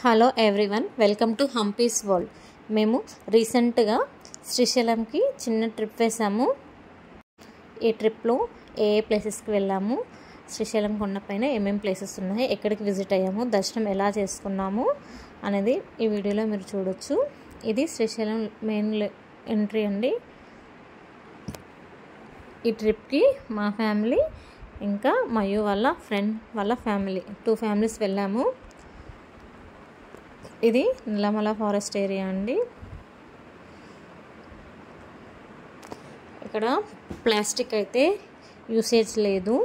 Hello everyone, welcome to Hampi's world. మేము రీసెంట్గా శ్రీశైలంకి చిన్న ట్రిప్ వేసాము. ఈ ట్రిప్లో ఏ ప్లేసెస్కి వెళ్ళాము, శ్రీశైలం కొండపైన ఏమేమి ప్లేసెస్ ఉన్నాయి, ఎక్కడికి విజిట్ అయ్యాము, దర్శనం ఎలా చేసుకున్నాము అనేది ఈ వీడియోలో మీరు చూడొచ్చు. ఇది శ్రీశైలం మెయిన్ ఎంట్రీ అండి. ఈ ట్రిప్కి మా ఫ్యామిలీ ఇంకా మయూ వాళ్ళ ఫ్రెండ్ వాళ్ళ ఫ్యామిలీ 2 ఫ్యామిలీస్ వెళ్ళాము. ఇది నల్లమల ఫారెస్ట్ ఏరియా అండి. ఇక్కడ ప్లాస్టిక్ అయితే యూసేజ్ లేదు.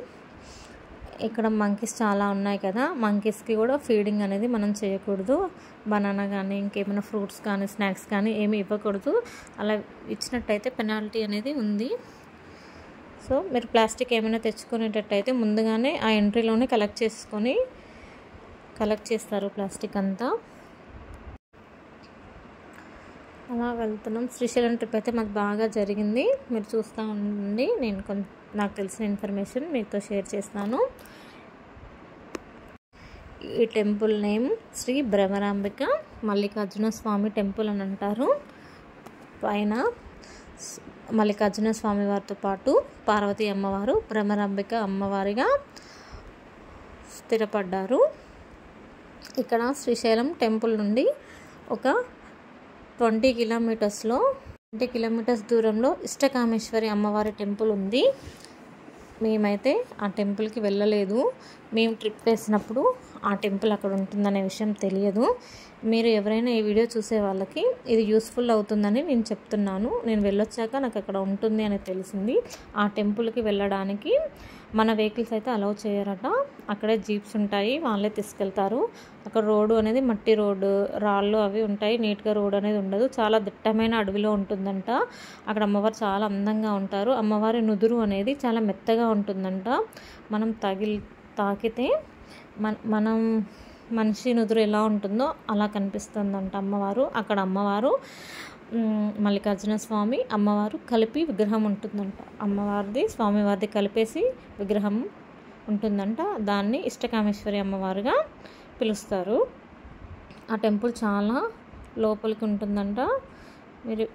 ఇక్కడ మంకీస్ చాలా ఉన్నాయి కదా, మంకీస్కి కూడా ఫీడింగ్ అనేది మనం చేయకూడదు. బనానా కానీ ఇంకేమైనా ఫ్రూట్స్ కానీ స్నాక్స్ కానీ ఏమి ఇవ్వకూడదు. అలా ఇచ్చినట్టయితే పెనాల్టీ అనేది ఉంది. సో మీరు ప్లాస్టిక్ ఏమైనా తెచ్చుకునేటట్టయితే ముందుగానే ఆ ఎంట్రీలోనే కలెక్ట్ చేస్తారు ప్లాస్టిక్ అంతా. అలా వెళ్తున్నాం. శ్రీశైలం ట్రిప్ అయితే మాకు బాగా జరిగింది. మీరు చూస్తూ ఉండండి, నేను నాకు తెలిసిన ఇన్ఫర్మేషన్ మీతో షేర్ చేస్తాను. ఈ టెంపుల్ నేమ్ శ్రీ భ్రమరాంబిక మల్లికార్జున స్వామి టెంపుల్ అని అంటారు. పైన మల్లికార్జున స్వామి వారితో పాటు పార్వతీ అమ్మవారు భ్రమరాంబిక అమ్మవారిగా స్థిరపడ్డారు. ఇక్కడ శ్రీశైలం టెంపుల్ నుండి ఒక 20 కిలోమీటర్స్ దూరంలో ఇష్టకామేశ్వరి అమ్మవారి టెంపుల్ ఉంది. మేమైతే ఆ టెంపుల్కి వెళ్ళలేదు. మేము ట్రిప్ వేసినప్పుడు ఆ టెంపుల్ అక్కడ ఉంటుందనే విషయం తెలియదు. మీరు ఎవరైనా ఈ వీడియో చూసే వాళ్ళకి ఇది యూస్ఫుల్ అవుతుందని నేను చెప్తున్నాను. నేను వెళ్ళొచ్చాక నాకు అక్కడ ఉంటుంది అని తెలిసింది. ఆ టెంపుల్కి వెళ్ళడానికి మన వెహికల్స్ అయితే అలౌ చేయరట. అక్కడే జీప్స్ ఉంటాయి, వాళ్ళే తీసుకెళ్తారు. అక్కడ రోడ్డు అనేది మట్టి రోడ్డు, రాళ్ళు అవి ఉంటాయి, నీట్గా రోడ్ అనేది ఉండదు. చాలా దట్టమైన అడవిలో ఉంటుందంట. అక్కడ అమ్మవారు చాలా అందంగా ఉంటారు. అమ్మవారి నుదురు అనేది చాలా మెత్తగా ఉంటుందంట. మనం తాకితే మనం మనిషి నుదురు ఎలా ఉంటుందో అలా కనిపిస్తుందంట అమ్మవారు. అక్కడ అమ్మవారు మల్లికార్జున స్వామి అమ్మవారు కలిపి విగ్రహం ఉంటుందంట. అమ్మవారిది స్వామివారిది కలిపేసి విగ్రహం ఉంటుందంట. దాన్ని ఇష్టకామేశ్వరి అమ్మవారుగా పిలుస్తారు. ఆ టెంపుల్ చాలా లోపలికి ఉంటుందంట.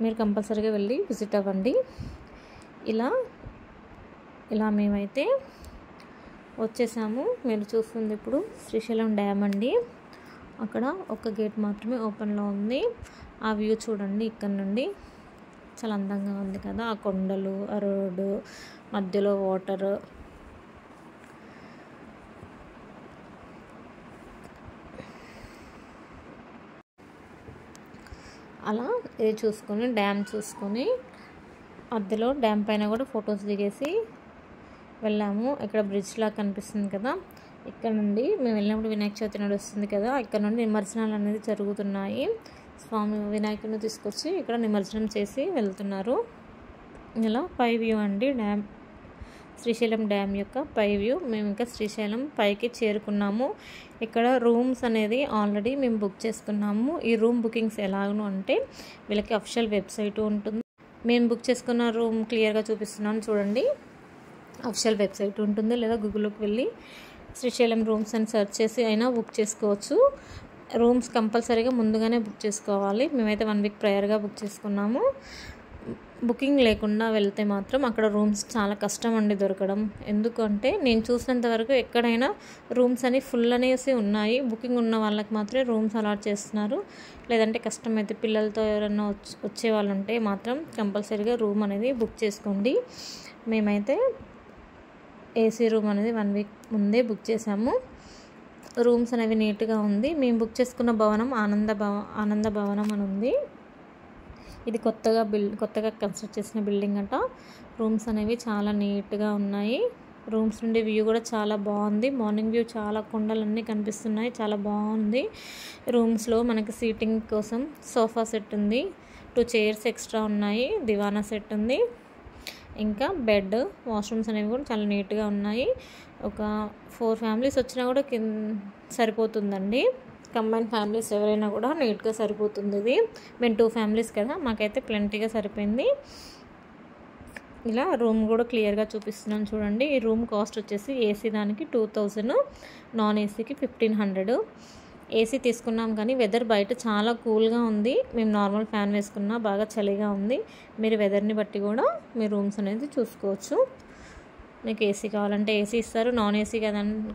మీరు కంపల్సరీగా వెళ్ళి విజిట్ అవ్వండి. ఇలా మేమైతే వచ్చేసాము. మీరు చూస్తుంది ఇప్పుడు శ్రీశైలం డ్యామ్ అండి. అక్కడ ఒక గేట్ మాత్రమే ఓపెన్లో ఉంది. ఆ వ్యూ చూడండి, ఇక్కడ నుండి చాలా అందంగా ఉంది కదా. ఆ కొండలు, ఆ రోడ్డు, మధ్యలో వాటర్. అలా ఇది చూసుకొని డ్యామ్ చూసుకొని మధ్యలో డ్యామ్ పైన కూడా ఫొటోస్ దిగేసి వెళ్ళాము. ఇక్కడ బ్రిడ్జ్ లాగా కనిపిస్తుంది కదా, ఇక్కడ నుండి మేము వెళ్ళినప్పుడు వినాయక చవితి నడుస్తుంది కదా, ఇక్కడ నుండి నిమజ్జనాలు అనేది జరుగుతున్నాయి. స్వామి వినాయకుడిని తీసుకొచ్చి ఇక్కడ నిమజ్జనం చేసి వెళ్తున్నారు. ఇలా పై వ్యూ అండి డ్యామ్, శ్రీశైలం డ్యామ్ యొక్క పై వ్యూ. మేము ఇంకా శ్రీశైలం పైకి చేరుకున్నాము. ఇక్కడ రూమ్స్ అనేది ఆల్రెడీ మేము బుక్ చేసుకున్నాము. ఈ రూమ్ బుకింగ్స్ ఎలాగను అంటే వీళ్ళకి అఫిషియల్ వెబ్సైట్ ఉంటుంది. మేము బుక్ చేసుకున్న రూమ్ క్లియర్గా చూపిస్తున్నాను చూడండి. అఫిషియల్ వెబ్సైట్ ఉంటుంది, లేదా గూగుల్లోకి వెళ్ళి శ్రీశైలం రూమ్స్ అని సెర్చ్ చేసి అయినా బుక్ చేసుకోవచ్చు. రూమ్స్ కంపల్సరీగా ముందుగానే బుక్ చేసుకోవాలి. మేమైతే 1 వీక్ ప్రయర్గా బుక్ చేసుకున్నాము. బుకింగ్ లేకుండా వెళ్తే మాత్రం అక్కడ రూమ్స్ చాలా కష్టం అండి దొరకడం. ఎందుకంటే నేను చూసినంత వరకు ఎక్కడైనా రూమ్స్ అని ఫుల్ అనేసి ఉన్నాయి. బుకింగ్ ఉన్న వాళ్ళకి మాత్రమే రూమ్స్ అలాట్ చేస్తున్నారు. లేదంటే కష్టమైతే పిల్లలతో ఎవరైనా వచ్చే వాళ్ళు ఉంటే మాత్రం కంపల్సరీగా రూమ్ అనేది బుక్ చేసుకోండి. మేమైతే ఏసీ రూమ్ అనేది 1 వీక్ ముందే బుక్ చేసాము. రూమ్స్ అనేవి నీట్గా ఉంది. మేము బుక్ చేసుకున్న భవనం ఆనంద భవనం అని ఉంది. ఇది కొత్తగా కన్స్ట్రక్ట్ చేసిన బిల్డింగ్ అంట. రూమ్స్ అనేవి చాలా నీట్గా ఉన్నాయి. రూమ్స్ నుండి వ్యూ కూడా చాలా బాగుంది. మార్నింగ్ వ్యూ చాలా కొండలన్నీ కనిపిస్తున్నాయి, చాలా బాగుంది. రూమ్స్లో మనకి సీటింగ్ కోసం సోఫా సెట్ ఉంది, 2 చైర్స్ ఎక్స్ట్రా ఉన్నాయి, దివానా సెట్ ఉంది, ఇంకా బెడ్, వాష్రూమ్స్ అనేవి కూడా చాలా నీట్గా ఉన్నాయి. ఒక 4 ఫ్యామిలీస్ వచ్చినా కూడా సరిపోతుందండి. కంబైన్ ఫ్యామిలీస్ ఎవరైనా కూడా నీట్గా సరిపోతుంది. ఇది మేము 2 ఫ్యామిలీస్ కదా, మాకైతే ప్లెంటీగా సరిపోయింది. ఇలా రూమ్ కూడా క్లియర్గా చూపిస్తున్నాను చూడండి. ఈ రూమ్ కాస్ట్ వచ్చేసి ఏసీ దానికి 2000, నాన్ ఏసీకి 1500. ఏసీ తీసుకున్నాం కానీ వెదర్ బయట చాలా కూల్గా ఉంది. మేము నార్మల్ ఫ్యాన్ వేసుకున్నా బాగా చలిగా ఉంది. మీరు వెదర్ని బట్టి కూడా మీ రూమ్స్ అనేది చూసుకోవచ్చు. మీకు ఏసీ కావాలంటే ఏసీ ఇస్తారు, నాన్ ఏసీ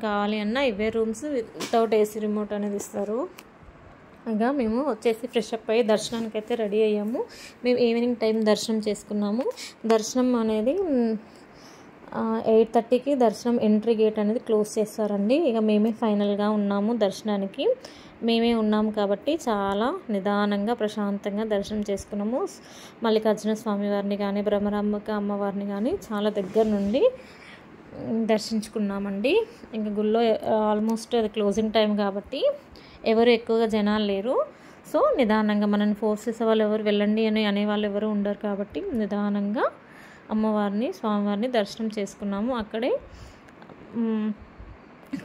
కావాలి అన్నా ఇవే రూమ్స్ వితౌట్ ఏసీ రిమోట్ అనేది ఇస్తారు. ఇంకా మేము వచ్చేసి ఫ్రెష్ అప్ అయ్యి దర్శనానికి అయితే రెడీ అయ్యాము. మేము ఈవినింగ్ టైం దర్శనం చేసుకున్నాము. దర్శనం అనేది 8:30కి దర్శనం ఎంట్రీ గేట్ అనేది క్లోజ్ చేస్తారండి. ఇక మేమే ఫైనల్గా ఉన్నాము దర్శనానికి. మేమే ఉన్నాము కాబట్టి చాలా నిదానంగా ప్రశాంతంగా దర్శనం చేసుకున్నాము. మల్లికార్జున స్వామి వారిని కానీ భ్రమరాంబిక అమ్మవారిని కానీ చాలా దగ్గర నుండి దర్శించుకున్నామండి. ఇంకా గుళ్ళో ఆల్మోస్ట్ అది క్లోజింగ్ టైం కాబట్టి ఎవరు ఎక్కువగా జనాలు లేరు. సో నిదానంగా మనల్ని ఫోర్స్ చేసే వాళ్ళు ఎవరు వెళ్ళండి అని అనేవాళ్ళు ఎవరు ఉండరు కాబట్టి నిదానంగా అమ్మవారిని స్వామివారిని దర్శనం చేసుకున్నాము. అక్కడే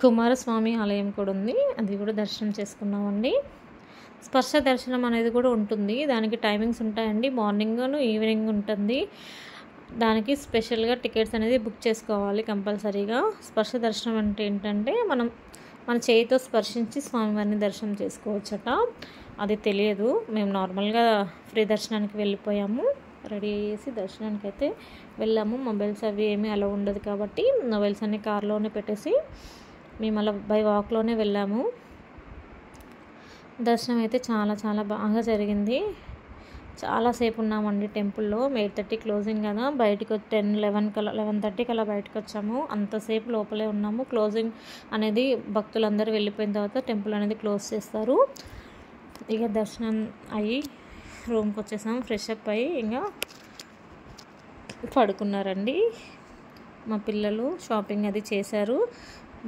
కుమారస్వామి ఆలయం కూడా ఉంది, అది కూడా దర్శనం చేసుకున్నామండి. స్పర్శ దర్శనం అనేది కూడా ఉంటుంది. దానికి టైమింగ్స్ ఉంటాయండి, మార్నింగ్ ఈవినింగ్ ఉంటుంది. దానికి స్పెషల్గా టికెట్స్ అనేది బుక్ చేసుకోవాలి కంపల్సరీగా. స్పర్శ దర్శనం అంటే ఏంటంటే మన చేయితో స్పర్శించి స్వామివారిని దర్శనం చేసుకోవచ్చట. అది తెలియదు. మేము నార్మల్గా ఫ్రీ దర్శనానికి వెళ్ళిపోయాము. రెడీ అయ్యేసి దర్శనానికి అయితే వెళ్ళాము. మొబైల్స్ అవి ఏమీ అలా ఉండదు కాబట్టి మొబైల్స్ అన్నీ కార్లోనే పెట్టేసి మేము అలా బై వాక్లోనే వెళ్ళాము. దర్శనం అయితే చాలా చాలా బాగా జరిగింది. చాలాసేపు ఉన్నామండి టెంపుల్లో. 8:30 క్లోజింగ్ కదా, బయటకు 11:30కి అలా బయటకు వచ్చాము. అంతసేపు లోపలే ఉన్నాము. క్లోజింగ్ అనేది భక్తులందరూ వెళ్ళిపోయిన తర్వాత టెంపుల్ అనేది క్లోజ్ చేస్తారు. ఇక దర్శనం అయ్యి రూమ్కి వచ్చేసాము. ఫ్రెష్ అప్ అయ్యి ఇంకా పడుకున్నారండి. మా పిల్లలు షాపింగ్ అది చేశారు,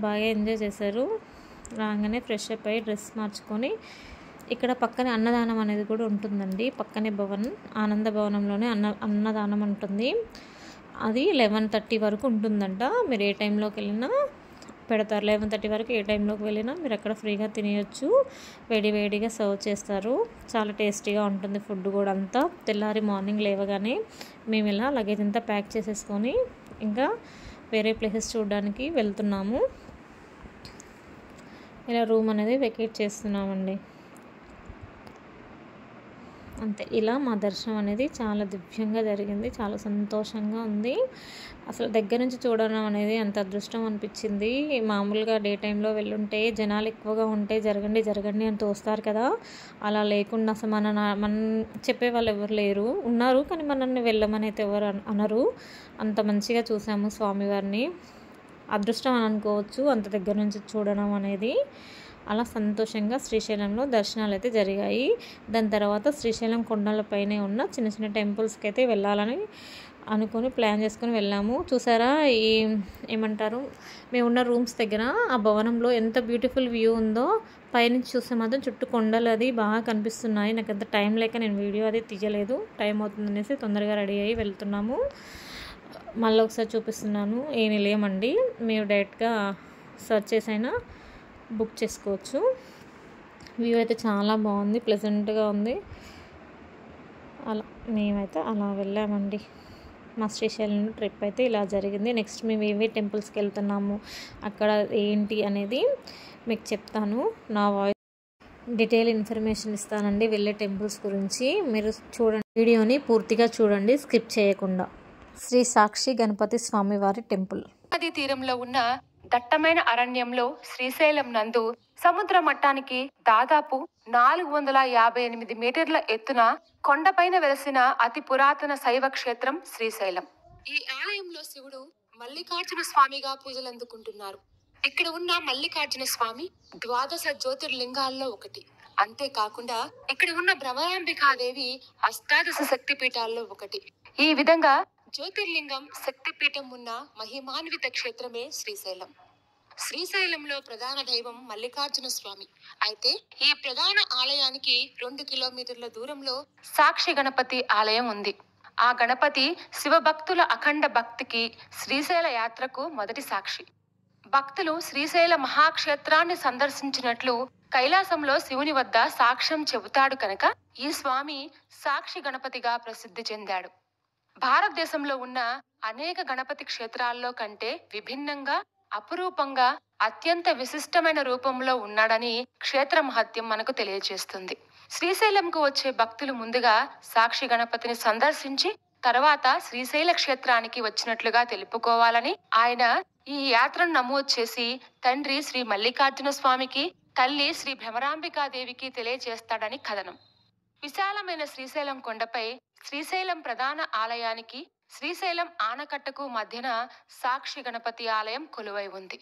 బాగా ఎంజాయ్ చేశారు. రాగానే ఫ్రెష్ అప్ అయ్యి డ్రెస్ మార్చుకొని ఇక్కడ పక్కనే అన్నదానం అనేది కూడా ఉంటుందండి. పక్కనే ఆనంద భవనంలోనే అన్నదానం ఉంటుంది. అది 11:30 వరకు ఉంటుందంట. మీరు ఏ టైంలోకి వెళ్ళినా పెడతారు. 11:30 వరకు ఏ టైంలోకి వెళ్ళినా మీరు అక్కడ ఫ్రీగా తినేయచ్చు. వేడివేడిగా సర్వ్ చేస్తారు. చాలా టేస్టీగా ఉంటుంది ఫుడ్ కూడా అంతా. తెల్లారి మార్నింగ్ లేవగానే మేము ఇలా లగేజ్ అంతా ప్యాక్ చేసేసుకొని ఇంకా వేరే ప్లేసెస్ చూడడానికి వెళ్తున్నాము. ఇలా రూమ్ అనేది వెకేట్ చేస్తున్నామండి. అంతే, ఇలా మా దర్శనం అనేది చాలా దివ్యంగా జరిగింది. చాలా సంతోషంగా ఉంది. అసలు దగ్గర నుంచి చూడడం అనేది అంత అదృష్టం అనిపించింది. మామూలుగా డే టైంలో వెళ్ళుంటే జనాలు ఎక్కువగా ఉంటే జరగండి జరగండి అని తోస్తారు కదా, అలా లేకుండా అసలు మన చెప్పేవాళ్ళు ఎవరు లేరు. ఉన్నారు కానీ మనల్ని వెళ్ళమని అయితే ఎవరు అనరు. అంత మంచిగా చూసాము స్వామివారిని. అదృష్టం అని అనుకోవచ్చు అంత దగ్గర నుంచి చూడడం అనేది. అలా సంతోషంగా శ్రీశైలంలో దర్శనాలు అయితే జరిగాయి. దాని తర్వాత శ్రీశైలం కొండలపైనే ఉన్న చిన్న చిన్న టెంపుల్స్కి అయితే వెళ్ళాలని అనుకొని ప్లాన్ చేసుకొని వెళ్ళాము. చూసారా, ఏమంటారు, మేము ఉన్న రూమ్స్ దగ్గర ఆ భవనంలో ఎంత బ్యూటిఫుల్ వ్యూ ఉందో. పైనుంచి చూస్తే మాత్రం చుట్టూ కొండలు అది బాగా కనిపిస్తున్నాయి. నాకు అంత టైం లేక నేను వీడియో అది తీయలేదు. టైం అవుతుందనేసి తొందరగా రెడీ అయ్యి వెళ్తున్నాము. మళ్ళీ ఒకసారి చూపిస్తున్నాను. ఏమీ లేమండి, మీరు డైరెక్ట్గా సెర్చ్ చేసైనా బుక్ చేసుకోవచ్చు. వ్యూ అయితే చాలా బాగుంది, ప్లెజెంట్గా ఉంది. అలా మేమైతే అలా వెళ్ళామండి. మా శ్రీశైలం ట్రిప్ అయితే ఇలా జరిగింది. నెక్స్ట్ మేము ఏవే టెంపుల్స్కి వెళ్తున్నాము, అక్కడ ఏంటి అనేది మీకు చెప్తాను. నా వాయిస్ డీటెయిల్ ఇన్ఫర్మేషన్ ఇస్తానండి వెళ్ళే టెంపుల్స్ గురించి. మీరు చూడండి, వీడియోని పూర్తిగా చూడండి, స్కిప్ చేయకుండా. శ్రీ సాక్షి గణపతి స్వామివారి టెంపుల్ నదీ తీరంలో ఉన్న దట్టమైన అరణ్యంలో శ్రీశైలం నందు సముద్ర మట్టానికి దాదాపు 458 మీటర్ల ఎత్తున కొండపైన వెలసిన అతి పురాతన శైవ క్షేత్రం శ్రీశైలం. ఈ ఆలయంలో శివుడు మల్లికార్జున స్వామిగా పూజలందుకుంటున్నారు. ఇక్కడ ఉన్న మల్లికార్జున స్వామి ద్వాదశ జ్యోతిర్లింగాల్లో ఒకటి. అంతేకాకుండా ఇక్కడ ఉన్న భ్రమరాంబికాదేవి అష్టాదశ శక్తిపీఠాల్లో ఒకటి. ఈ విధంగా జ్యోతిర్లింగం శక్తిపీఠం ఉన్న మహిమాన్విత క్షేత్రమే శ్రీశైలం. శ్రీశైలంలో ప్రధాన దైవం మల్లికార్జున స్వామి. అయితే ఈ ప్రధాన ఆలయానికి 2 కిలోమీటర్ల దూరంలో సాక్షి గణపతి ఆలయం ఉంది. ఆ గణపతి శివభక్తుల అఖండ భక్తికి, శ్రీశైల యాత్రకు మొదటి సాక్షి. భక్తులు శ్రీశైల మహాక్షేత్రాన్ని సందర్శించినట్లు కైలాసంలో శివుని వద్ద సాక్ష్యం చెబుతాడు కనుక ఈ స్వామి సాక్షి గణపతిగా ప్రసిద్ధి చెందాడు. భారతదేశంలో ఉన్న అనేక గణపతి క్షేత్రాల్లో కంటే విభిన్నంగా అపురూపంగా అత్యంత విశిష్టమైన రూపంలో ఉన్నాడని క్షేత్ర మహత్యం మనకు తెలియజేస్తుంది. శ్రీశైలంకు వచ్చే భక్తులు ముందుగా సాక్షి గణపతిని సందర్శించి తర్వాత శ్రీశైల క్షేత్రానికి వచ్చినట్లుగా తెలుపుకోవాలని ఆయన ఈ యాత్రను నమోదు చేసి తండ్రి శ్రీ మల్లికార్జున స్వామికి, తల్లి శ్రీ భ్రమరాంబికాదేవికి తెలియజేస్తాడని కథనం. విశాలమైన శ్రీశైలం కొండపై శ్రీశైలం ప్రధాన ఆలయానికి శ్రీశైలం ఆనకట్టకు మధ్యన సాక్షి గణపతి ఆలయం కొలువై ఉంది.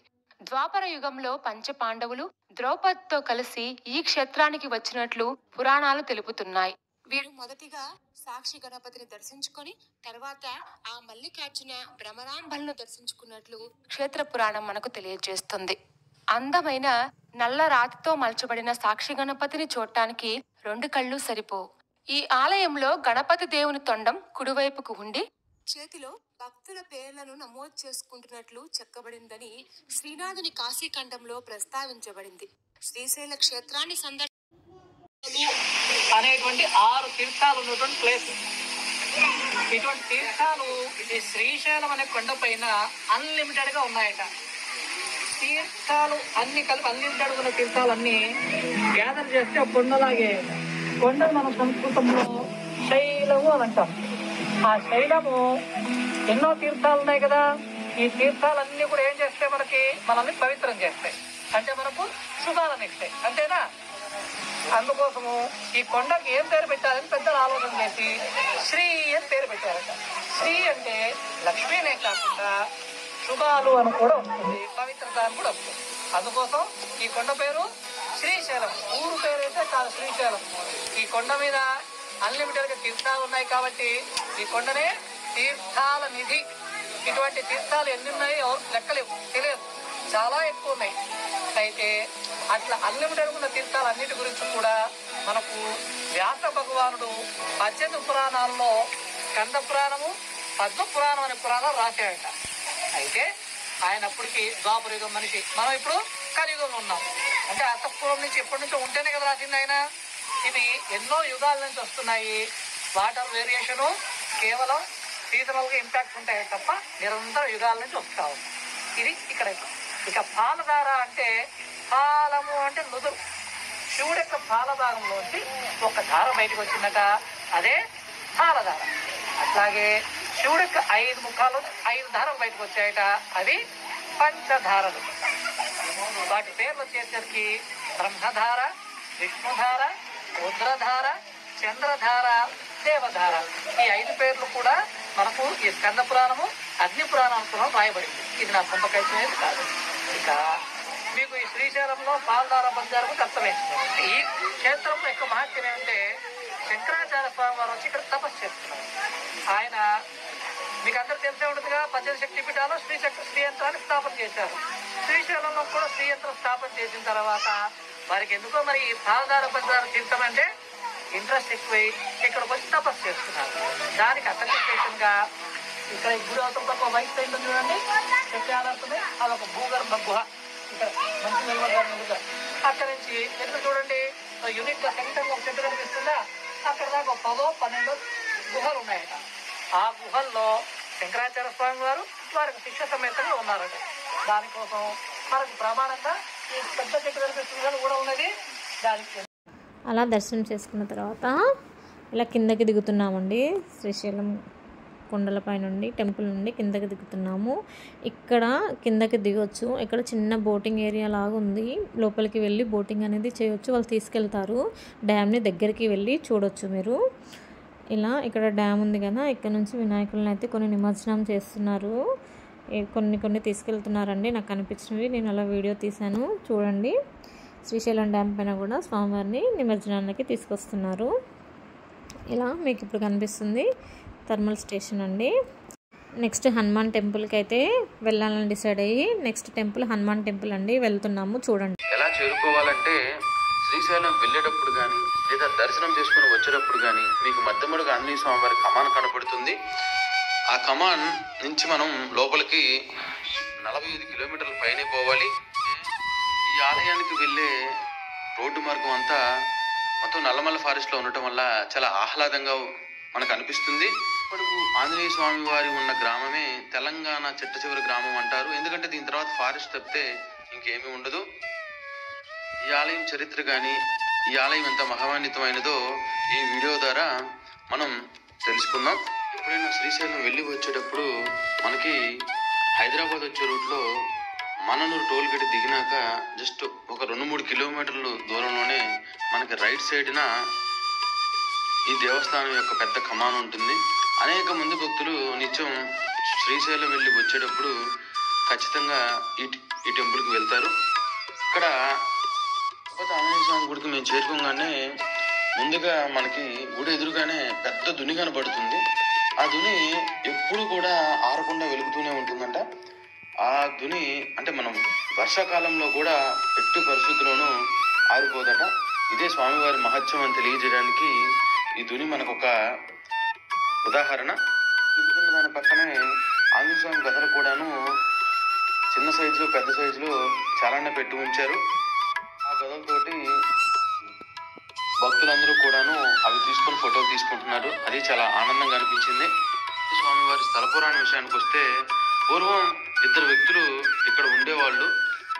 ద్వాపర యుగంలో పంచపాండవులు ద్రౌపదితో కలిసి ఈ క్షేత్రానికి వచ్చినట్లు పురాణాలు తెలుపుతున్నాయి. వీరు మొదటిగా సాక్షి గణపతిని దర్శించుకొని తర్వాత ఆ మల్లికార్జున భ్రమరాంబలను దర్శించుకున్నట్లు క్షేత్ర పురాణం మనకు తెలియజేస్తుంది. అందమైన నల్ల రాతితో మలచబడిన సాక్షి గణపతిని చూడటానికి 2 కళ్ళు సరిపోవు. ఈ ఆలయంలో గణపతి దేవుని తొండం కుడివైపుకు ఉండి చేతిలో భక్తుల పేర్లను నమోదు చేసుకుంటున్నట్లు చెక్కబడిందని శ్రీనాథుని కాశీఖండంలో ప్రస్తావించబడింది. శ్రీశైల క్షేత్రాన్ని అనేటువంటి 6 తీర్థాలు ఉన్నటువంటి ప్లేస్. ఇటువంటి తీర్థాలు ఈ శ్రీశైలం అనే కొండ పైన అన్లిమిటెడ్ గా ఉన్నాయట. తీర్థాలు అన్ని కలిపి అన్లిమిటెడ్ ఉన్న తీర్థాలన్నీ గ్యాదర్ చేస్తే కొండలాగే. కొండ మన సంస్కృతంలో శైలము అని అంటాం. ఆ శైలము ఎన్నో తీర్థాలు ఉన్నాయి కదా. ఈ తీర్థాలన్నీ కూడా ఏం చేస్తాయి, మనల్ని పవిత్రం చేస్తాయి, అంటే మనకు శుభాలను ఇస్తాయి, అంతేనా? అందుకోసము ఈ కొండకి ఏం పేరు పెట్టాలని పెద్దలు ఆలోచన చేసి శ్రీ అని పేరు పెట్టారట. శ్రీ అంటే లక్ష్మీనే కాకుండా శుభాలు అని కూడా వస్తుంది, పవిత్రత అని కూడా వస్తుంది. అందుకోసం ఈ కొండ పేరు శ్రీశైలం. ఊరు పేరు అయితే కాదు, శ్రీశైలం. ఈ కొండ మీద అన్లిమిటెడ్ గా తీర్థాలు ఉన్నాయి కాబట్టి ఈ కొండనే తీర్థాల నిధి. ఇటువంటి తీర్థాలు ఎన్ని ఉన్నాయో లెక్కలేవు, తెలియదు, చాలా ఎక్కువ ఉన్నాయి. అయితే అట్లా అన్లిమిటెడ్ ఉన్న తీర్థాలన్నిటి గురించి కూడా మనకు వ్యాస భగవానుడు 18 పురాణాల్లో స్కంద పురాణము, పద్మ పురాణం అనే పురాణాలు రాశాడట. అయితే ఆయన అప్పటికి ద్వాపరయుగం మనిషి, మనం ఇప్పుడు కలియుగంలో ఉన్నాం. అంటే అంతఃపురం నుంచి ఎప్పటి నుంచో ఉంటేనే కదా రాసింది ఆయన. ఇవి ఎన్నో యుగాల నుంచి వస్తున్నాయి. వాటర్ వేరియేషను కేవలం సీజనల్ గా ఇంపాక్ట్ ఉంటాయి తప్ప నిరంతర యుగాల నుంచి వస్తా ఉంది. ఇది ఇక్కడ. ఇక పాలధార అంటే పాలము అంటే నుదురు. శివుడు యొక్క పాలధారంలోంచి ఒక ధార బయటకు వచ్చిందట, అదే పాలధార. అట్లాగే శివుడు యొక్క 5 ముఖాలు 5 ధారలు బయటకు వచ్చాయట, అవి పంచధారలు. వాటి పేర్లు వచ్చేసరికి బ్రహ్మధార, విష్ణుధార, రుద్రధార, చంద్రధార, దేవధార. ఈ 5 పేర్లు కూడా మనకు ఈ స్కంద పురాణము, అగ్ని పురాణంలో రాయబడింది. ఇది నా సొంత కల్పనేది కాదు. ఇక మీకు ఈ శ్రీశైలంలో పాలధార బంజారకు అర్థమైంది. ఈ క్షేత్రంలో ఎక్కువ మహత్యం ఏమంటే శంకరాచార్య స్వామి వారు వచ్చి ఇక్కడ తపస్సు చేస్తున్నారు. ఆయన మీకు అందరూ తెలిసే ఉంటుందిగా, 18 శక్తి పీఠాలు శ్రీ యంత్రాన్ని స్థాపన చేశారు. శ్రీశైలంలో కూడా శ్రీ యంత్రం స్థాపన చేసిన తర్వాత వారికి ఎందుకో మరి ఈ పాలధార బంజార తీర్థం అంటే ఇంట్రెస్ట్ ఎక్కువై ఇక్కడికి వచ్చి తపస్సు చేస్తున్నారు. దానికి అథెంటికేషన్ గా ఇక్కడ ఈ గుడి అవతల పక్క వైట్ సైడ్ చూడండి, చెట్టాడుతుంది, అదొక భూగర్భ గుహ. ఇక్కడ మంచి నిల్వ అక్కడ నుంచి ఎదురు చూడండి, యూనిట్ గా సెంటర్ ఒక చెట్టు కనిపిస్తుందా, అక్కడ దాకా 10-12 గుహలు ఉన్నాయట. ఆ గుహల్లో శంకరాచార్య స్వామి వారు వారికి శిక్ష సమేతంగా ఉన్నారట. దానికోసం మనకు ప్రమాణంగా ఈ పెద్ద చెట్టు కనిపిస్తుంది కూడా ఉన్నది. దానికి అలా దర్శనం చేసుకున్న తర్వాత ఇలా కిందకి దిగుతున్నామండి. శ్రీశైలం కొండలపై నుండి టెంపుల్ నుండి కిందకి దిగుతున్నాము. ఇక్కడ కిందకి దిగొచ్చు. ఇక్కడ చిన్న బోటింగ్ ఏరియా లాగా ఉంది. లోపలికి వెళ్ళి బోటింగ్ అనేది చేయొచ్చు. వాళ్ళు తీసుకెళ్తారు. డ్యామ్ని దగ్గరికి వెళ్ళి చూడొచ్చు మీరు. ఇలా ఇక్కడ డ్యామ్ ఉంది కదా, ఇక్కడ నుంచి వినాయకులను అయితే కొన్ని నిమజ్జనం చేస్తున్నారు. కొన్ని తీసుకెళ్తున్నారండి. నాకు కనిపించినవి నేను అలా వీడియో తీశాను, చూడండి. శ్రీశైలం డ్యామ్ పైన కూడా స్వామివారిని నిమజ్జనానికి తీసుకొస్తున్నారు. ఇలా మీకు ఇప్పుడు కనిపిస్తుంది థర్మల్ స్టేషన్ అండి. నెక్స్ట్ హనుమాన్ టెంపుల్కి అయితే వెళ్ళాలని డిసైడ్ అయ్యి నెక్స్ట్ టెంపుల్ హనుమాన్ టెంపుల్ అండి వెళ్తున్నాము. చూడండి ఎలా చేరుకోవాలంటే శ్రీశైలం వెళ్ళేటప్పుడు కానీ లేదా దర్శనం చేసుకుని వచ్చేటప్పుడు కానీ మీకు మధ్యమడుగా ఆంజనేయ స్వామి వారి కమాన్ కనపడుతుంది. ఆ కమాన్ నుంచి మనం లోపలికి 45 కిలోమీటర్ల పైనే పోవాలి. ఈ ఆలయానికి వెళ్ళే రోడ్డు మార్గం అంతా మొత్తం నల్లమల్ల ఫారెస్ట్లో ఉండటం వల్ల చాలా ఆహ్లాదంగా మనకు అనిపిస్తుంది. ఇప్పటికు ఆంజనేయ స్వామి వారి ఉన్న గ్రామమే తెలంగాణ చిట్ట చివరి గ్రామం అంటారు. ఎందుకంటే దీని తర్వాత ఫారెస్ట్ తప్పితే ఇంకేమీ ఉండదు. ఈ ఆలయం చరిత్ర కానీ, ఈ ఆలయం ఎంత మహాన్వితమైనదో ఈ వీడియో ద్వారా మనం తెలుసుకుందాం. ఎప్పుడైనా శ్రీశైలం వెళ్ళి వచ్చేటప్పుడు మనకి హైదరాబాద్ వచ్చే రూట్లో మననూరు టోల్ గేట్ దిగినాక జస్ట్ ఒక 2-3 కిలోమీటర్లు దూరంలోనే మనకి రైట్ సైడ్న ఈ దేవస్థానం యొక్క పెద్ద కమాన్ ఉంటుంది. అనేక మంది భక్తులు నిత్యం శ్రీశైలం వెళ్ళి వచ్చేటప్పుడు ఖచ్చితంగా ఈ టెంపుల్కి వెళ్తారు. ఇక్కడ ఆంజనేయ స్వామి గుడికి మేము చేరుకోగానే ముందుగా మనకి గుడి ఎదురుగానే పెద్ద దుని కనబడుతుంది. ఆ దుని ఎప్పుడు కూడా ఆరకుండా వెలుగుతూనే ఉంటుందంట. ఆ దుని అంటే మనం వర్షాకాలంలో కూడా ఎట్టి పరిస్థితుల్లోనూ ఆరిపోదట. ఇదే స్వామివారి మహత్యం అని తెలియజేయడానికి ఈ దుని మనకు ఒక ఉదాహరణ. వెలుగుతున్న దాని పక్కనే ఆంజనేయ స్వామి గదలు కూడాను చిన్న సైజులో పెద్ద సైజులో చాలానే పెట్టి ఉంచారు. ఆ గదలతోటి భక్తులందరూ కూడాను అవి తీసుకొని ఫోటోలు తీసుకుంటున్నారు. అది చాలా ఆనందంగా అనిపించింది. స్వామివారి స్థల పురాణ విషయానికి వస్తే పూర్వం 2 వ్యక్తులు ఇక్కడ ఉండేవాళ్ళు.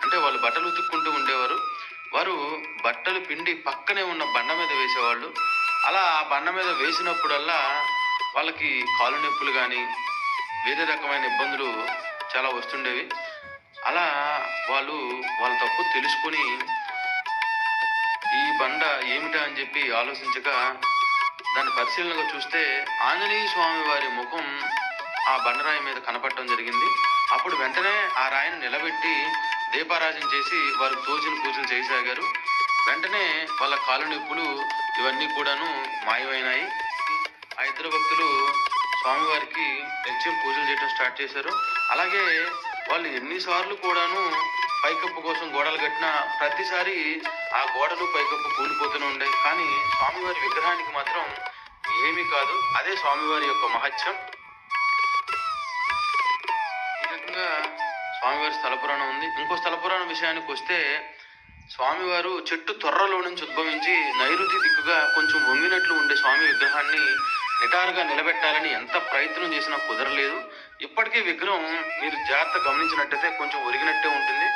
అంటే వాళ్ళు బట్టలు ఉతుక్కుంటూ ఉండేవారు. వారు బట్టలు పిండి పక్కనే ఉన్న బండ మీద వేసేవాళ్ళు. అలా ఆ బండ మీద వేసినప్పుడల్లా వాళ్ళకి కాలు నొప్పులు కానీ వేరే రకమైన ఇబ్బందులు చాలా వస్తుండేవి. అలా వాళ్ళ తప్పు తెలుసుకొని ఈ బండ ఏమిటా అని చెప్పి ఆలోచించగా దాన్ని పరిశీలనగా చూస్తే ఆంజనేయ స్వామి వారి ముఖం ఆ బండరాయి మీద కనపడటం జరిగింది. అప్పుడు వెంటనే ఆ రాయిని నిలబెట్టి దీపారాజన చేసి వారు తోచిన పూజలు చేయసాగారు. వెంటనే వాళ్ళ కాలు నొప్పులు ఇవన్నీ కూడాను మాయమైనాయి. ఆ 2 భక్తులు స్వామివారికి నిత్యం పూజలు చేయడం స్టార్ట్ చేశారు. అలాగే వాళ్ళు ఎన్నిసార్లు కూడాను పైకప్పు కోసం గోడలు కట్టినా ప్రతిసారి ఆ గోడలు పైకప్పు కూలిపోతూనే ఉండాయి. కానీ స్వామివారి విగ్రహానికి మాత్రం ఏమీ కాదు. అదే స్వామివారి యొక్క మహత్యం. ఈ రకంగా స్వామివారి స్థల పురాణం ఉంది. ఇంకో స్థల పురాణం విషయానికి వస్తే స్వామివారు చెట్టు తొర్రలో నుంచి ఉద్భవించి నైరుతి దిక్కుగా కొంచెం వంగినట్లు ఉండే స్వామి విగ్రహాన్ని నిటారుగా నిలబెట్టాలని ఎంత ప్రయత్నం చేసినా కుదరలేదు. ఇప్పటికీ విగ్రహం మీరు జాగ్రత్త గమనించినట్టయితే కొంచెం ఒరిగినట్టే ఉంటుంది.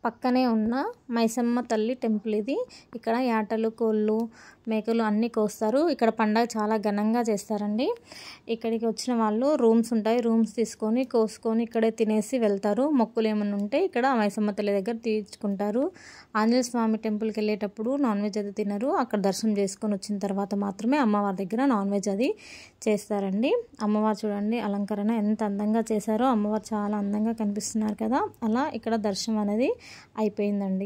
పక్కనే ఉన్న మైసమ్మ తల్లి టెంపుల్ ఇది. ఇక్కడ యాటలు, కోళ్ళు, మేకలు అన్నీ కోస్తారు. ఇక్కడ పండగ చాలా ఘనంగా చేస్తారండి. ఇక్కడికి వచ్చిన వాళ్ళు రూమ్స్ ఉంటాయి, రూమ్స్ తీసుకొని కోసుకొని ఇక్కడే తినేసి వెళ్తారు. మొక్కులు ఏమైనా ఉంటే ఇక్కడ మైసమ్మ తల్లి దగ్గర తీర్చుకుంటారు. ఆంజనేయ స్వామి టెంపుల్కి వెళ్ళేటప్పుడు నాన్ వెజ్ అది తినరు. అక్కడ దర్శనం చేసుకొని వచ్చిన తర్వాత మాత్రమే అమ్మవారి దగ్గర నాన్ వెజ్ అది చేస్తారండి. అమ్మవారు చూడండి అలంకరణ ఎంత అందంగా చేశారో. అమ్మవారు చాలా అందంగా కనిపిస్తున్నారు కదా. అలా ఇక్కడ దర్శనం అనేది అయిపోయిందండి.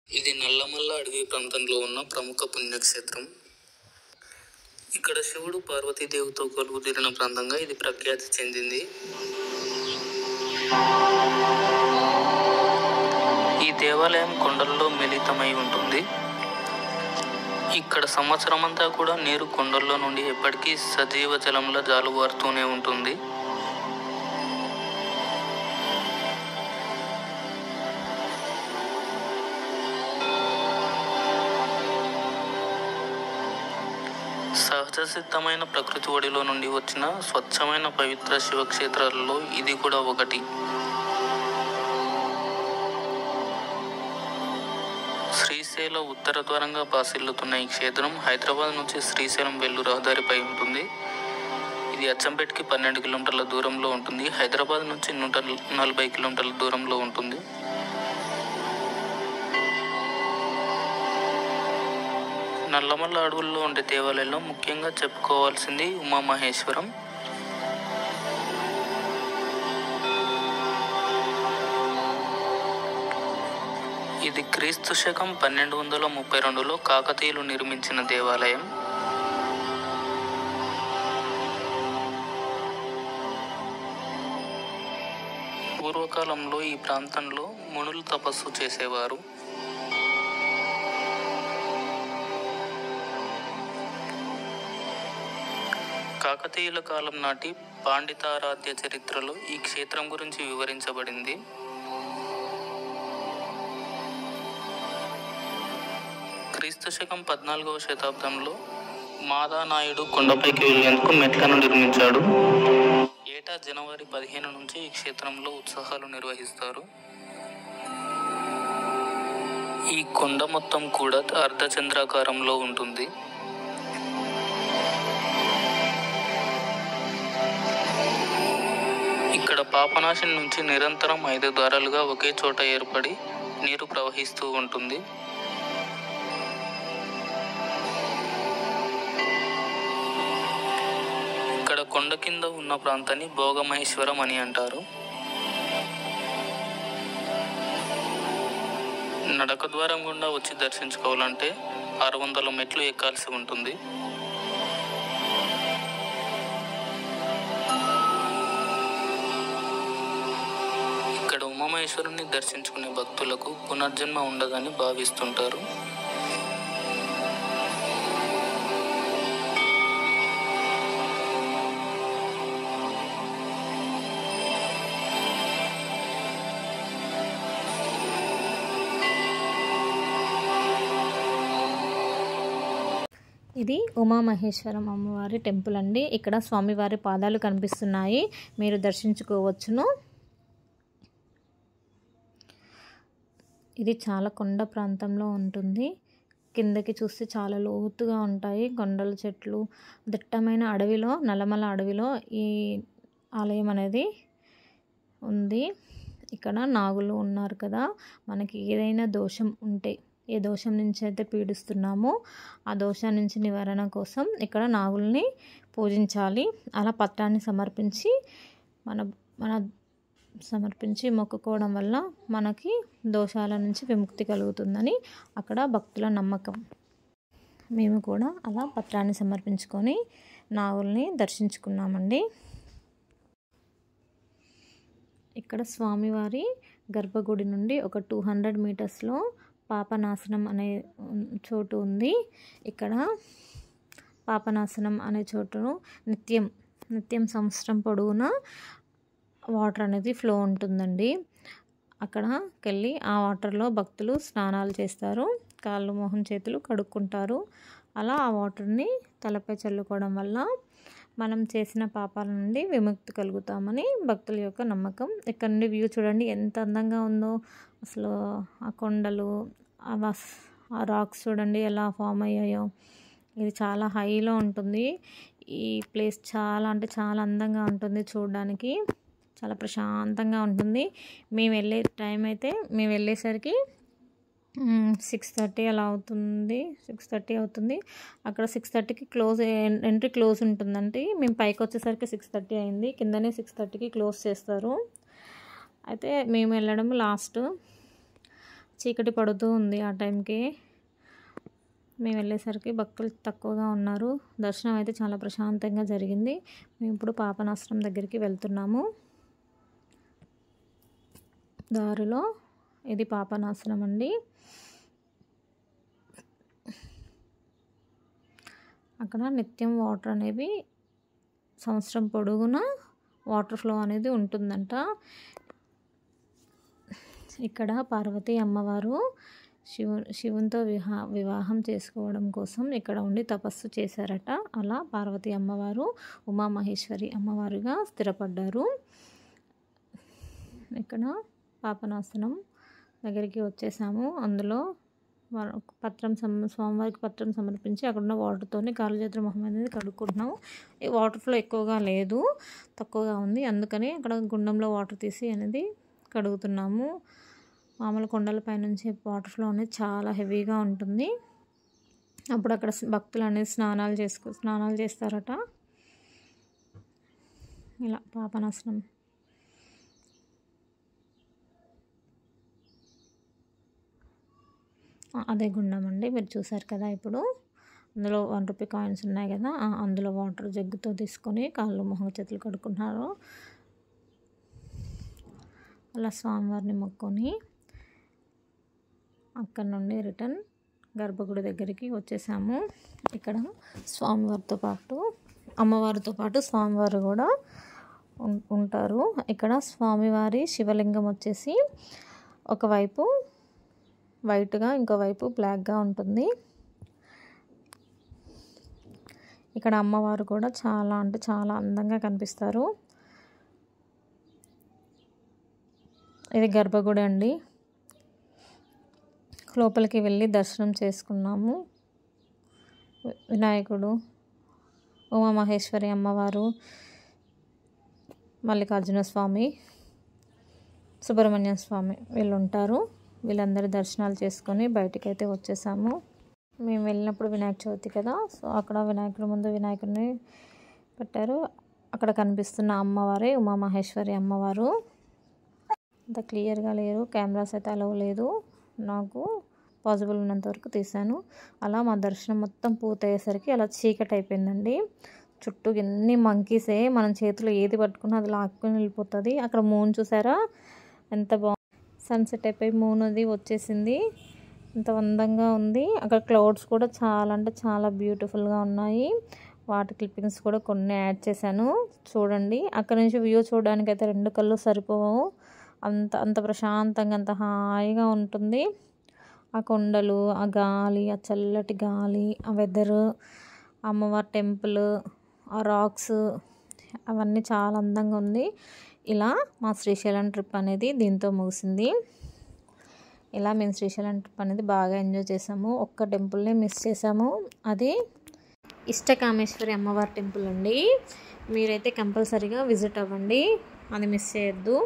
ఇది నల్లమల్ల అడవి ప్రాంతంలో ఉన్న ప్రముఖ పుణ్యక్షేత్రం. ఇక్కడ శివుడు పార్వతీదేవితో కొలువు తీరిన ప్రాంతంగా ఇది ప్రఖ్యాతి చెందింది. ఈ దేవాలయం కొండల్లో మిళితమై ఉంటుంది. ఇక్కడ సంవత్సరం అంతా కూడా నీరు కొండల్లో నుండి ఎప్పటికీ సజీవ జలంలో జాలువారుతూనే ఉంటుంది. సహజ సిద్ధమైన ప్రకృతి ఒడిలో నుండి వచ్చిన స్వచ్ఛమైన పవిత్ర శివక్షేత్రాలలో ఇది కూడా ఒకటి. శ్రీశైల ఉత్తర ద్వారంగా బాసిల్లుతున్న ఈ క్షేత్రం హైదరాబాద్ నుంచి శ్రీశైలం వెళ్ళు రహదారిపై ఉంటుంది. ఇది అచ్చంపేటకి 12 కిలోమీటర్ల దూరంలో ఉంటుంది. హైదరాబాద్ నుంచి 140 కిలోమీటర్ల దూరంలో ఉంటుంది. నల్లమల్ల అడవుల్లో ఉండే దేవాలయంలో ముఖ్యంగా చెప్పుకోవాల్సింది ఉమామహేశ్వరం. ఇది క్రీస్తు శకం 1232లో కాకతీయులు నిర్మించిన దేవాలయం. పూర్వకాలంలో ఈ ప్రాంతంలో మునులు తపస్సు చేసేవారు. కాకతీయుల కాలం నాటి పాండితారాధ్య చరిత్రలో ఈ క్షేత్రం గురించి వివరించబడింది. క్రీస్తు శకం 14వ శతాబ్దంలో మాదానాయుడు కొండపైకి వెళ్లేందుకు మెట్లను నిర్మించాడు. ఏటా జనవరి 15 నుంచి ఈ క్షేత్రంలో ఉత్సవాలు నిర్వహిస్తారు. ఈ కొండ మొత్తం కూడా అర్ధచంద్రాకారంలో ఉంటుంది. ఇక్కడ పాపనాశం నుంచి నిరంతరం 5 ద్వారాలుగా ఒకే చోట ఏర్పడి నీరు ప్రవహిస్తూ ఉంటుంది. ఇక్కడ కొండ కింద ఉన్న ప్రాంతాన్ని భోగమహేశ్వరం అని అంటారు. నడక ద్వారం గుండా వచ్చి దర్శించుకోవాలంటే 600 మెట్లు ఎక్కాల్సి ఉంటుంది. ఇక్కడ ఉమామహేశ్వరుని దర్శించుకునే భక్తులకు పునర్జన్మ ఉండదని భావిస్తుంటారు. ఇది ఉమామహేశ్వరం అమ్మవారి టెంపుల్ అండి. ఇక్కడ స్వామివారి పాదాలు కనిపిస్తున్నాయి, మీరు దర్శించుకోవచ్చును. ఇది చాలా కొండ ప్రాంతంలో ఉంటుంది. కిందకి చూస్తే చాలా లోతుగా ఉంటాయి కొండల చెట్లు. దట్టమైన అడవిలో, నల్లమల అడవిలో ఈ ఆలయం అనేది ఉంది. ఇక్కడ నాగులు ఉన్నారు కదా, మనకి ఏదైనా దోషం ఉంటే, ఏ దోషం నుంచి అయితే పీడిస్తున్నామో ఆ దోషం నుంచి నివారణ కోసం ఇక్కడ నాగుల్ని పూజించాలి. అలా పత్రాన్ని సమర్పించి సమర్పించి మొక్కుకోవడం వల్ల మనకి దోషాల నుంచి విముక్తి కలుగుతుందని అక్కడ భక్తుల నమ్మకం. మేము కూడా అలా పత్రాన్ని సమర్పించుకొని నాగుల్ని దర్శించుకున్నామండి. ఇక్కడ స్వామివారి గర్భగుడి నుండి ఒక 200 మీటర్స్లో పాపనాశనం అనే చోటు ఉంది. ఇక్కడ పాపనాశనం అనే చోటును నిత్యం సంవత్సరం పొడవునా వాటర్ అనేది ఫ్లో ఉంటుందండి. అక్కడికి వెళ్ళి ఆ వాటర్లో భక్తులు స్నానాలు చేస్తారు, కాళ్ళు మొహం చేతులు కడుక్కుంటారు. అలా ఆ వాటర్ని తలపై చల్లుకోవడం వల్ల మనం చేసిన పాపాల నుండి విముక్తి కలుగుతామని భక్తుల యొక్క నమ్మకం. ఇక్కడ నుండి వ్యూ చూడండి ఎంత అందంగా ఉందో. అసలు ఆ కొండలు, ఆ రాక్స్ చూడండి ఎలా ఫామ్ అయ్యాయో. ఇది చాలా హైలో ఉంటుంది. ఈ ప్లేస్ చాలా అంటే చాలా అందంగా ఉంటుంది చూడడానికి, చాలా ప్రశాంతంగా ఉంటుంది. మేము వెళ్ళేసరికి 6:30 అలా అవుతుంది. 6:30 అవుతుంది. అక్కడ 6:30కి ఎంట్రీ క్లోజ్ ఉంటుందండి. మేము పైకి వచ్చేసరికి 6:30 అయింది. కిందనే 6:30కి క్లోజ్ చేస్తారు. అయితే మేము వెళ్ళడం లాస్ట్, చీకటి పడుతూ ఉంది ఆ టైంకి. మేము వెళ్ళేసరికి భక్తులు తక్కువగా ఉన్నారు. దర్శనం అయితే చాలా ప్రశాంతంగా జరిగింది. మేము ఇప్పుడు పాపనాశనం దగ్గరికి వెళ్తున్నాము. దారిలో ఇది పాపనాశనం అండి. అక్కడ నిత్యం వాటర్ అనేవి సంవత్సరం పొడుగునా వాటర్ ఫ్లో అనేది ఉంటుందంట. ఇక్కడ పార్వతీ అమ్మవారు శివునితో వివాహం చేసుకోవడం కోసం ఇక్కడ ఉండి తపస్సు చేశారట. అలా పార్వతీ అమ్మవారు ఉమామహేశ్వరి అమ్మవారుగా స్థిరపడ్డారు. ఇక్కడ పాపనాశనం దగ్గరికి వచ్చేసాము. అందులో స్వామివారికి పత్రం సమర్పించి అక్కడున్న వాటర్తోనే కాళ్ళు చేతుల మొహం అనేది కడుక్కుంటున్నాము. ఈ వాటర్ ఫ్లో ఎక్కువగా లేదు, తక్కువగా ఉంది. అందుకని అక్కడ గుండంలో వాటర్ తీసి అనేది కడుగుతున్నాము. మామూలు కొండలపై నుంచి వాటర్ ఫ్లో అనేది చాలా హెవీగా ఉంటుంది. అప్పుడు అక్కడ భక్తులు అనేది స్నానాలు చేస్తారట. ఇలా పాపనాశనం అదే గుండం అండి, మీరు చూసారు కదా. ఇప్పుడు అందులో 1 రూపీ కాయిన్స్ ఉన్నాయి కదా, అందులో వాటర్ జగ్గుతో తీసుకొని కాళ్ళు మొహం చేతులు కడుక్కుంటున్నారు. అలా స్వామివారిని మొక్కుని అక్కడ నుండి రిటర్న్ గర్భగుడి దగ్గరికి వచ్చేసాము. ఇక్కడ స్వామివారితో పాటు అమ్మవారితో పాటు స్వామివారు కూడా ఉంటారు. ఇక్కడ స్వామివారి శివలింగం వచ్చేసి ఒకవైపు వైట్గా ఇంకోవైపు బ్లాక్గా ఉంటుంది. ఇక్కడ అమ్మవారు కూడా చాలా అంటే చాలా అందంగా కనిపిస్తారు. ఇది గర్భగుడి అండి. లోపలికి వెళ్ళి దర్శనం చేసుకున్నాము. వినాయకుడు, ఉమామహేశ్వరి అమ్మవారు, మల్లికార్జున స్వామి, సుబ్రహ్మణ్య స్వామి వీళ్ళు ఉంటారు. వీళ్ళందరి దర్శనాలు చేసుకొని బయటికైతే వచ్చేసాము. మేము వెళ్ళినప్పుడు వినాయక చవితి కదా, సో అక్కడ వినాయకుడి ముందు వినాయకుడిని పెట్టారు. అక్కడ కనిపిస్తున్న అమ్మవారే ఉమామహేశ్వరి అమ్మవారు. అంత క్లియర్గా లేరు, కెమెరాస్ అయితే అలవ్ లేదు. నాకు పాసిబుల్ ఉన్నంత వరకు తీశాను. అలా మా దర్శనం మొత్తం పూర్తయ్యేసరికి అలా చీకటి అయిపోయిందండి. చుట్టూ ఎన్ని మంకీసే, మనం చేతిలో ఏది పట్టుకున్నా అది లాక్కుని వెళ్ళిపోతుంది. అక్కడ మూన్ చూసారా ఎంత బాగుంది. సన్సెట్ అయిపోయి మూన్ అది వచ్చేసింది. ఎంత అందంగా ఉంది. అక్కడ క్లౌడ్స్ కూడా చాలా అంటే చాలా బ్యూటిఫుల్గా ఉన్నాయి. వాటి క్లిప్పింగ్స్ కూడా కొన్ని యాడ్ చేశాను చూడండి. అక్కడ నుంచి వ్యూ చూడడానికి అయితే 2 కళ్ళు సరిపోవు. అంత ప్రశాంతంగా అంత హాయిగా ఉంటుంది. ఆ కొండలు, ఆ గాలి, ఆ చల్లటి గాలి, ఆ వెదరు, అమ్మవారి టెంపుల్, ఆ రాక్స్ అవన్నీ చాలా అందంగా ఉంది. ఇలా మా శ్రీశైలం ట్రిప్ అనేది దీంతో ముగిసింది. ఇలా మేము శ్రీశైలం ట్రిప్ అనేది బాగా ఎంజాయ్ చేసాము. ఒక్క టెంపుల్ని మిస్ చేసాము, అది ఇష్టకామేశ్వరి అమ్మవారి టెంపుల్ అండి. మీరైతే కంపల్సరీగా విజిట్ అవ్వండి, అది మిస్ చేయొద్దు.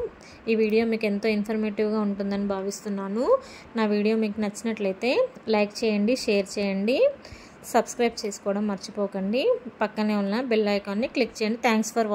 ఈ వీడియో మీకు ఎంతో ఇన్ఫర్మేటివ్గా ఉంటుందని భావిస్తున్నాను. నా వీడియో మీకు నచ్చినట్లయితే లైక్ చేయండి, షేర్ చేయండి, సబ్స్క్రైబ్ చేసుకోవడం మర్చిపోకండి. పక్కనే ఉన్న బెల్ ఐకాన్ని క్లిక్ చేయండి. Thanks for